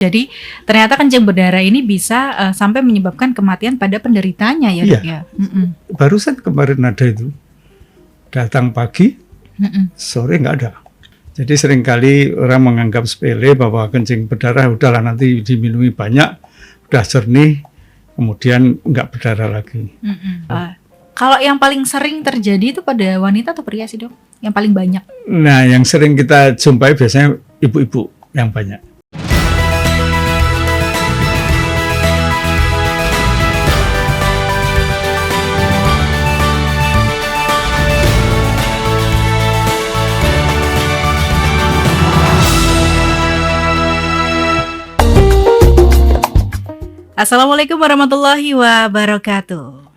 Jadi ternyata kencing berdarah ini bisa sampai menyebabkan kematian pada penderitanya ya, Dok, ya? Barusan kemarin ada itu, datang pagi, sore nggak ada. Jadi seringkali orang menganggap sepele bahwa kencing berdarah udahlah nanti diminumi banyak, udah jernih, kemudian nggak berdarah lagi. Kalau yang paling sering terjadi itu pada wanita atau pria sih, Dok? Yang paling banyak? Nah, yang sering kita jumpai biasanya ibu-ibu yang banyak. Assalamualaikum warahmatullahi wabarakatuh.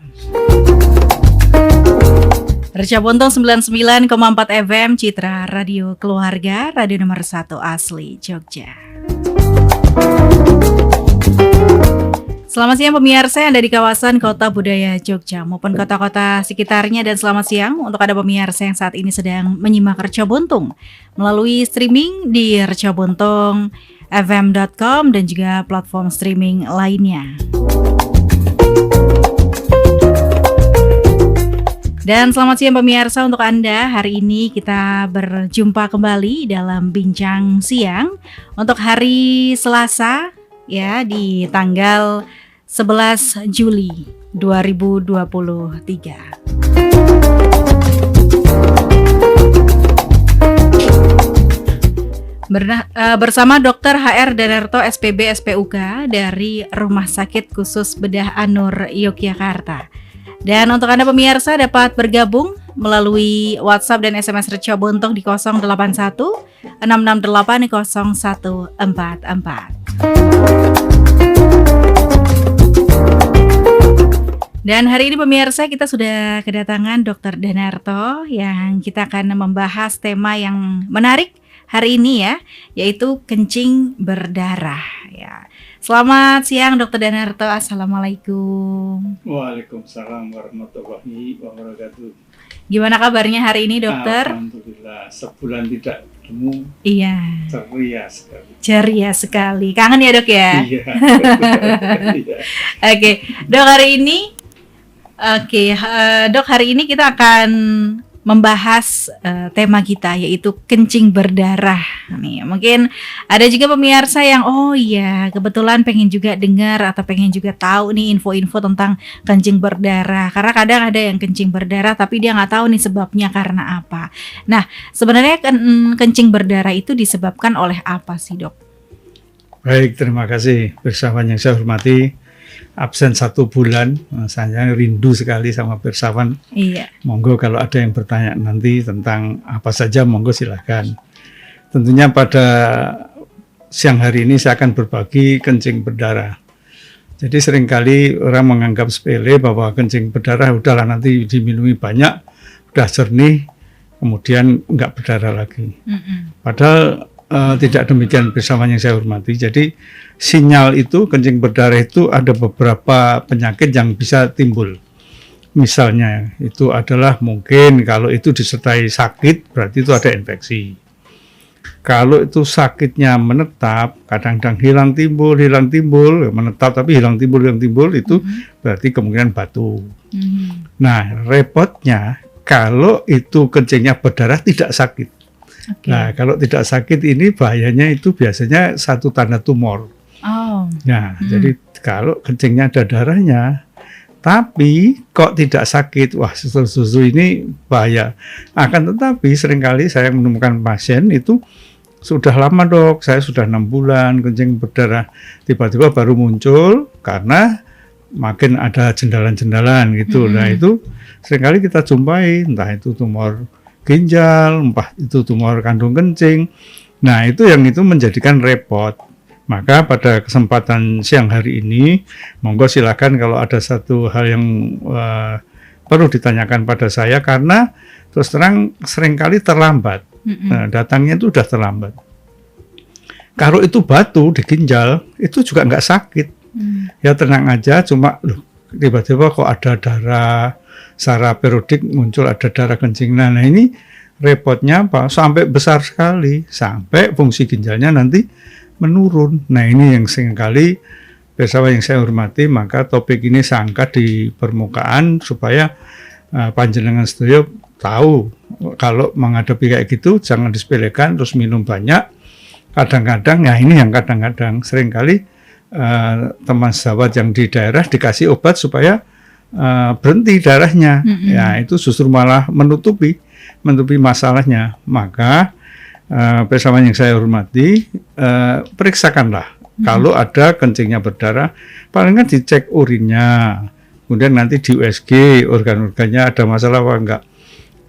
Reca Bontong 99,4 FM Citra Radio Keluarga, radio nomor 1 asli Jogja. Selamat siang pemirsa yang ada di kawasan Kota Budaya Jogja maupun kota-kota sekitarnya, dan selamat siang untuk ada pemirsa yang saat ini sedang menyimak Reca Bontong melalui streaming di recabontongfm.com dan juga platform streaming lainnya. Dan selamat siang pemirsa untuk Anda. Hari ini kita berjumpa kembali dalam Bincang Siang untuk hari Selasa ya, di tanggal 11 Juli 2023. Bersama Dr. HR Danarto SPB SPUK dari Rumah Sakit Khusus Bedah Anur Yogyakarta. Dan untuk Anda pemirsa dapat bergabung melalui WhatsApp dan SMS Reca Bontong di 081 668 0144. Dan hari ini pemirsa kita sudah kedatangan Dr. Danarto yang kita akan membahas tema yang menarik hari ini ya, yaitu kencing berdarah ya. Selamat siang Dr. Danarto, Assalamualaikum. Waalaikumsalam warahmatullahi wabarakatuh. Gimana kabarnya hari ini, Dokter? Alhamdulillah, sebulan tidak ketemu. Iya. Ceria sekali. Ceria sekali. Kangen ya, Dok ya? Iya. Oke, Dok, hari ini kita akan membahas tema kita, yaitu kencing berdarah. Nih, mungkin ada juga pemirsa yang kebetulan pengen juga dengar atau pengen juga tahu nih info-info tentang kencing berdarah. Karena kadang ada yang kencing berdarah tapi dia nggak tahu nih sebabnya karena apa. Nah, sebenarnya kencing berdarah itu disebabkan oleh apa sih, Dok? Baik, terima kasih bersahabat yang saya hormati. Absen 1 bulan, saya rindu sekali sama bersahabat. Iya. Monggo kalau ada yang bertanya nanti tentang apa saja, monggo silahkan. Tentunya pada siang hari ini saya akan berbagi kencing berdarah. Jadi seringkali orang menganggap sepele bahwa kencing berdarah udahlah nanti diminumi banyak, udah jernih, kemudian enggak berdarah lagi. Padahal tidak demikian bersama yang saya hormati. Jadi sinyal itu, kencing berdarah itu ada beberapa penyakit yang bisa timbul. Misalnya itu adalah mungkin kalau itu disertai sakit, berarti itu ada infeksi. Kalau itu sakitnya menetap, kadang-kadang hilang timbul, menetap tapi hilang timbul itu berarti kemungkinan batu. Nah, repotnya kalau itu kencingnya berdarah tidak sakit. Okay. Nah, kalau tidak sakit ini bahayanya itu biasanya satu tanda tumor. Nah, jadi kalau kencingnya ada darahnya, tapi kok tidak sakit, wah susu ini bahaya. Akan tetapi seringkali saya menemukan pasien itu sudah lama, Dok, saya sudah 6 bulan kencing berdarah, tiba-tiba baru muncul karena makin ada jendalan-jendalan gitu. Nah, itu seringkali kita jumpai, entah itu tumor ginjal, itu tumor kandung kencing. Nah, itu menjadikan repot. Maka pada kesempatan siang hari ini, monggo silakan kalau ada satu hal yang perlu ditanyakan pada saya, karena terus terang seringkali terlambat. Nah, datangnya itu sudah terlambat. Kalau itu batu di ginjal, itu juga nggak sakit. Ya tenang aja, cuma tiba-tiba kok ada darah, secara periodik muncul ada darah kencing. Nah, ini repotnya apa? Sampai besar sekali, sampai fungsi ginjalnya nanti menurun. Nah ini yang seringkali bersama yang saya hormati, maka topik ini saya angkat di permukaan supaya panjenengan sedaya tahu kalau menghadapi kayak gitu jangan disepelekan terus minum banyak. Kadang-kadang ya ini yang kadang-kadang seringkali teman sahabat yang di daerah dikasih obat supaya berhenti darahnya. Ya itu justru malah menutupi masalahnya. Maka bersama yang saya hormati, periksakanlah kalau ada kencingnya berdarah, paling kan dicek urinnya, kemudian nanti di USG organ-organnya ada masalah apa enggak.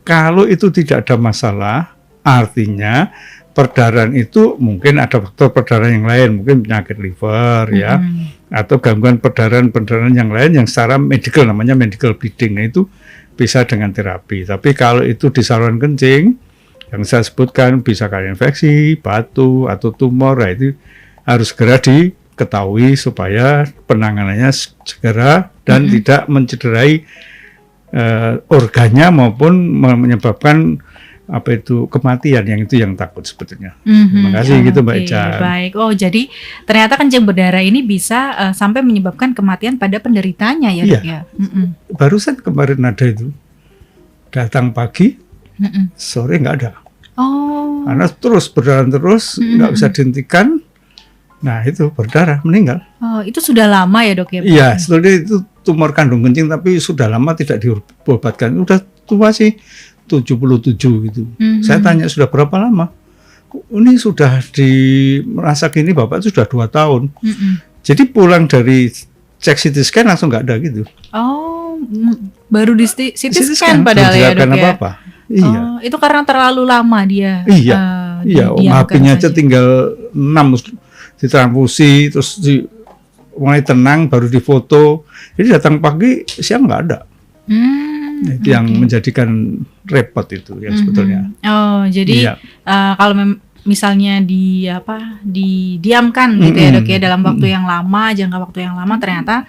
Kalau itu tidak ada masalah, artinya perdarahan itu mungkin ada faktor perdarahan yang lain, mungkin penyakit liver ya, atau gangguan perdarahan yang lain yang secara medikal namanya medical bleeding. Nah itu bisa dengan terapi. Tapi kalau itu di saluran kencing yang saya sebutkan bisa karena infeksi, batu atau tumor, nah itu harus segera diketahui supaya penanganannya segera dan tidak mencederai organnya maupun menyebabkan kematian, yang itu yang takut sebetulnya. Terima kasih gitu Mbak Eca. Baik. Oh jadi ternyata kencing berdarah ini bisa sampai menyebabkan kematian pada penderitanya ya, iya. Dok ya. Barusan kemarin ada itu datang pagi, sore nggak ada. Oh. Karena terus berdarah terus nggak bisa dihentikan. Nah itu berdarah meninggal. Oh itu sudah lama ya Dok ya? Iya, sebetulnya itu tumor kandung kencing tapi sudah lama tidak diobatkan. Udah tua sih 77 gitu. Saya tanya sudah berapa lama? Ini sudah merasa gini Bapak sudah 2 tahun. Jadi pulang dari cek CT scan langsung nggak ada gitu. Oh, baru di CT scan padahal ya Dok ya? Apa-apa. Iya. Oh, itu karena terlalu lama dia. Iya. Iya, HP-nya aja tinggal 6 ditransfusi terus mulai tenang baru difoto. Jadi datang pagi siang nggak ada. Itu yang menjadikan repot itu yang sebetulnya. Oh jadi kalau misalnya didiamkan gitu ya Dok ya dalam waktu yang lama, jangka waktu yang lama ternyata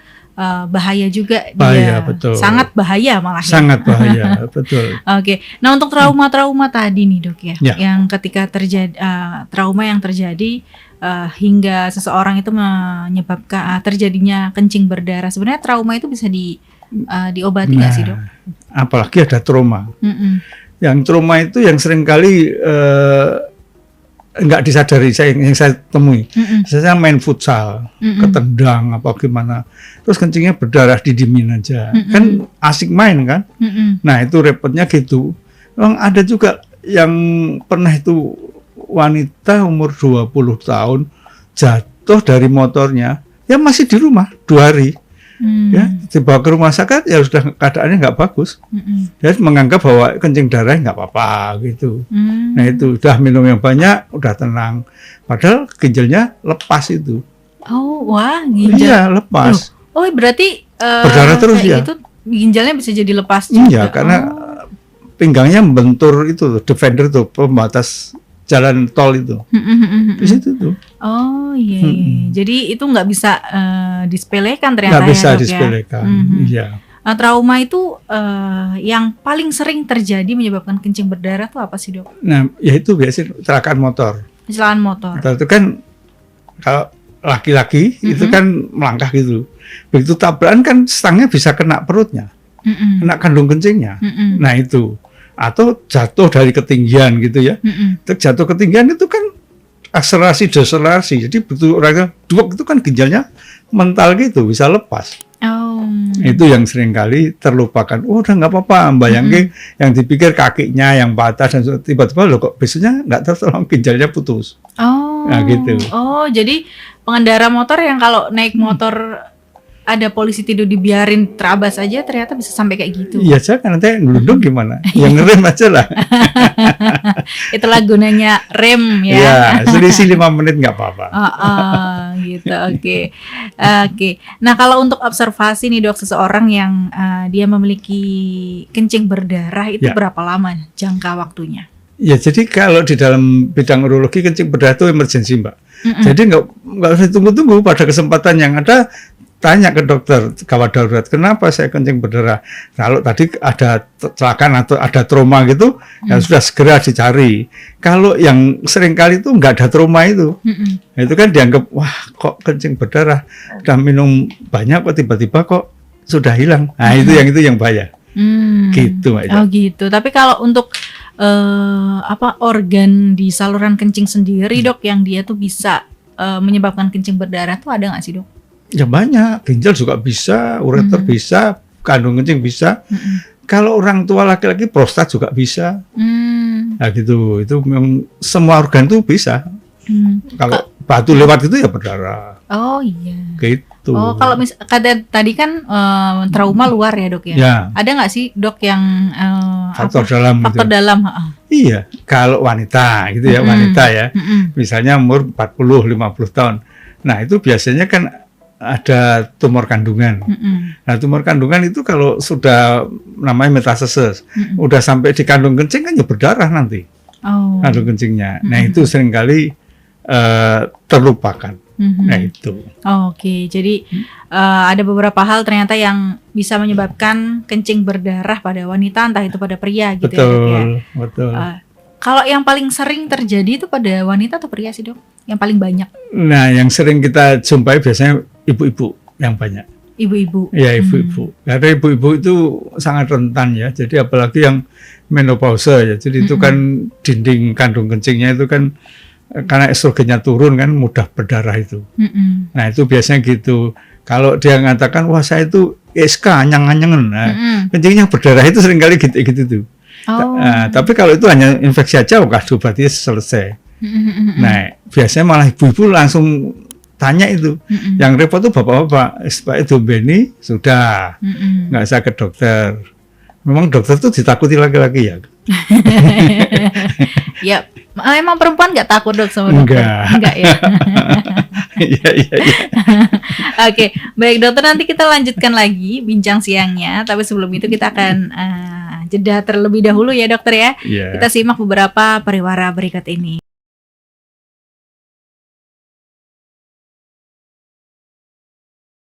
bahaya juga. Bahaya, dia betul. Sangat bahaya malah. Sangat bahaya, betul. Oke. Nah untuk trauma-trauma tadi nih Dok ya, yang ketika terjadi trauma yang terjadi hingga seseorang itu menyebabkan terjadinya kencing berdarah, sebenarnya trauma itu bisa diobati nggak sih Dok? Apalagi ada trauma. Yang trauma itu yang seringkali nggak disadari, yang saya temui. Saya main futsal, ketendang apa gimana, terus kencingnya berdarah didimin aja, kan asik main kan. Nah itu repotnya gitu. Memang ada juga yang pernah itu wanita umur 20 tahun jatuh dari motornya, ya masih di rumah 2 hari. Ya dibawa ke rumah sakit ya sudah keadaannya nggak bagus. Dia menganggap bahwa kencing darah nggak apa-apa gitu. Nah itu udah minum yang banyak udah tenang, padahal ginjalnya lepas itu. Oh wah, ginjal. Iya lepas. Oh berarti berdarah terus ya. Itu ginjalnya bisa jadi lepas juga. Iya karena pinggangnya membentur itu defender tuh, pembatas jalan tol itu. Di situ tuh. Oh iya. Jadi itu nggak bisa disepelekan ternyata. Nggak bisa ya, disepelekan. Iya. Trauma itu yang paling sering terjadi menyebabkan kencing berdarah tuh apa sih Dok? Nah, ya itu biasanya kecelakaan motor. Kecelakaan motor. Itu kan kalau laki-laki itu kan melangkah gitu. Begitu tabrakan kan stangnya bisa kena perutnya, kena kandung kencingnya. Nah itu. Atau jatuh dari ketinggian gitu ya. Jatuh ketinggian itu kan akselerasi deselerasi. Jadi begitu orangnya duak itu kan ginjalnya mental gitu bisa lepas. Itu yang seringkali terlupakan. Oh udah nggak apa-apa, bayangin yang dipikir kakinya yang patah dan tiba-tiba loh kok besoknya nggak tertolong ginjalnya putus. Nah gitu. Oh jadi pengendara motor yang kalau naik motor ada polisi tidur dibiarin terabas aja ternyata bisa sampai kayak gitu. Iya, jangan nanti ngelundung gimana? Yang ngerem aja lah. Itulah gunanya rem ya. Iya, selisih 5 menit nggak apa-apa. Gitu, oke. Nah kalau untuk observasi nih Dok, seseorang yang dia memiliki kencing berdarah itu berapa lama jangka waktunya? Ya jadi kalau di dalam bidang urologi kencing berdarah itu emergensi Mbak. Jadi nggak usah tunggu-tunggu, pada kesempatan yang ada tanya ke dokter gawat darurat, kenapa saya kencing berdarah? Kalau tadi ada kecelakaan atau ada trauma gitu, ya sudah segera dicari. Kalau yang sering kali itu nggak ada trauma itu, itu kan dianggap wah kok kencing berdarah, udah minum banyak kok tiba-tiba kok sudah hilang. Nah itu yang bahaya. Gitu Mbak Ida. Oh gitu. Tapi kalau untuk organ di saluran kencing sendiri dok, yang dia tuh bisa menyebabkan kencing berdarah tuh ada nggak sih dok? Ya banyak, ginjal juga bisa, ureter bisa, kandung kencing bisa. Kalau orang tua laki-laki prostat juga bisa. Nah gitu, itu memang semua organ tuh bisa. Kalau batu lewat itu ya berdarah. Oh iya. Gitu. Oh kalau tadi kan trauma luar ya dok ya. Ya. Ada nggak sih dok yang faktor dalam? Faktor gitu. dalam. Iya, kalau wanita gitu ya, wanita ya. Misalnya umur 40-50 tahun. Nah itu biasanya kan ada tumor kandungan. Nah tumor kandungan itu kalau sudah namanya metastasis, udah sampai di kandung kencing kan ya berdarah nanti. Kandung kencingnya. Nah itu seringkali terlupakan. Nah itu. Oke, jadi ada beberapa hal ternyata yang bisa menyebabkan kencing berdarah pada wanita, entah itu pada pria gitu. Betul, ya dok ya. Betul. Kalau yang paling sering terjadi itu pada wanita atau pria sih dok? Yang paling banyak? Nah yang sering kita jumpai biasanya ibu-ibu yang banyak. Ibu-ibu? Ya ibu-ibu. Karena ibu-ibu itu sangat rentan ya. Jadi apalagi yang menopause ya. Jadi itu kan dinding kandung kencingnya itu kan karena estrogennya turun kan mudah berdarah itu. Nah itu biasanya gitu. Kalau dia mengatakan wah saya itu SK anyang-anyangan, nah, kencingnya berdarah itu seringkali gitu-gitu tuh. Nah, tapi kalau itu hanya infeksi aja, berarti selesai. Nah biasanya malah ibu-ibu langsung tanya itu. Yang repot tuh bapak-bapak, Pak itu Beni sudah nggak usah ke dokter. Memang dokter tuh ditakuti laki-laki ya. Ya, emang perempuan nggak takut dok sama dokter? Enggak ya. Iya. Oke, baik dokter, nanti kita lanjutkan lagi bincang siangnya. Tapi sebelum itu kita akan jeda terlebih dahulu ya dokter ya. Kita simak beberapa pariwara berikut ini.